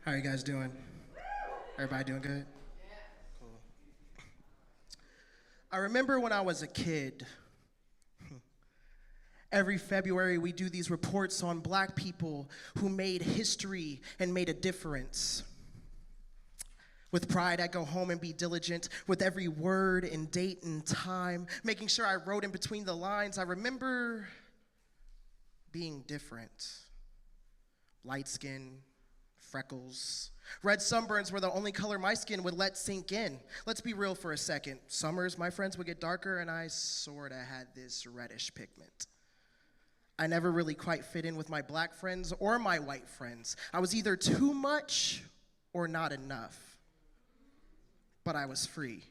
How are you guys doing? Everybody doing good? Cool. I remember when I was a kid, every February we do these reports on black people who made history and made a difference. With pride, I go home and be diligent with every word and date and time, making sure I wrote in between the lines. I remember being different. Light skin, freckles. Red sunburns were the only color my skin would let sink in. Let's be real for a second. Summers, my friends would get darker, and I sorta had this reddish pigment. I never really quite fit in with my black friends or my white friends. I was either too much or not enough. But I was free.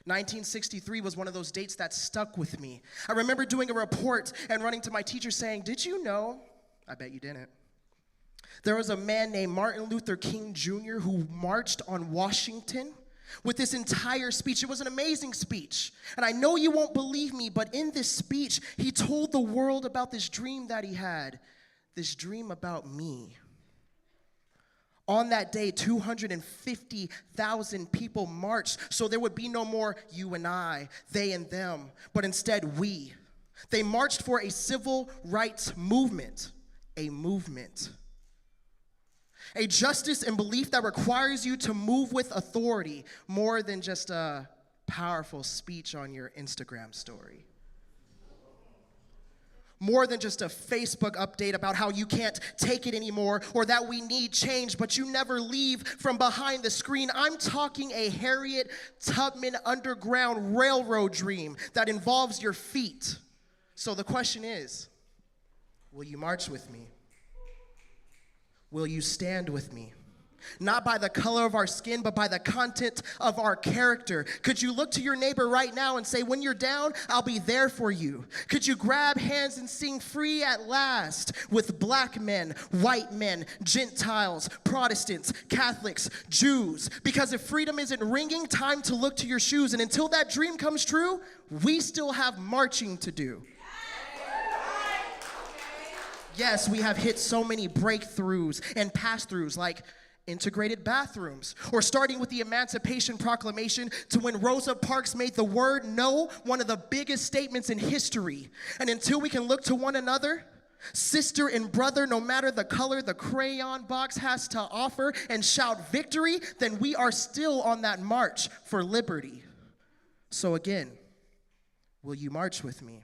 1963 was one of those dates that stuck with me. I remember doing a report and running to my teacher saying, "Did you know?" I bet you didn't. There was a man named Martin Luther King Jr. who marched on Washington with this entire speech. It was an amazing speech. And I know you won't believe me, but in this speech, he told the world about this dream that he had, this dream about me. On that day, 250,000 people marched, so there would be no more you and I, they and them, but instead we. They marched for a civil rights movement, a justice and belief that requires you to move with authority more than just a powerful speech on your Instagram story. More than just a Facebook update about how you can't take it anymore or that we need change, but you never leave from behind the screen. I'm talking a Harriet Tubman Underground Railroad dream that involves your feet. So the question is, will you march with me? Will you stand with me? Not by the color of our skin, but by the content of our character. Could you look to your neighbor right now and say, when you're down, I'll be there for you? Could you grab hands and sing free at last with black men, white men, Gentiles, Protestants, Catholics, Jews? Because if freedom isn't ringing, time to look to your shoes. And until that dream comes true, we still have marching to do. Yes, we have hit so many breakthroughs and pass-throughs like integrated bathrooms, or starting with the Emancipation Proclamation to when Rosa Parks made the word no one of the biggest statements in history. And until we can look to one another, sister and brother, no matter the color the crayon box has to offer, and shout victory, then we are still on that march for liberty. So again, will you march with me?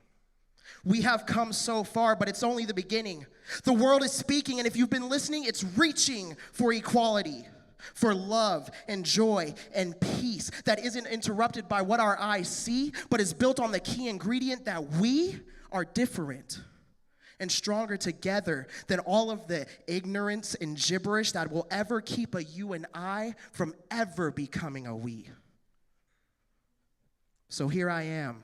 We have come so far, but it's only the beginning. The world is speaking, and if you've been listening, it's reaching for equality, for love and joy and peace that isn't interrupted by what our eyes see, but is built on the key ingredient that we are different and stronger together than all of the ignorance and gibberish that will ever keep a you and I from ever becoming a we. So here I am.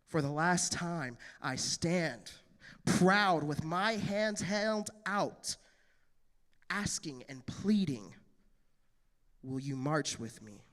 For the last time, I stand proud with my hands held out, asking and pleading, will you march with me?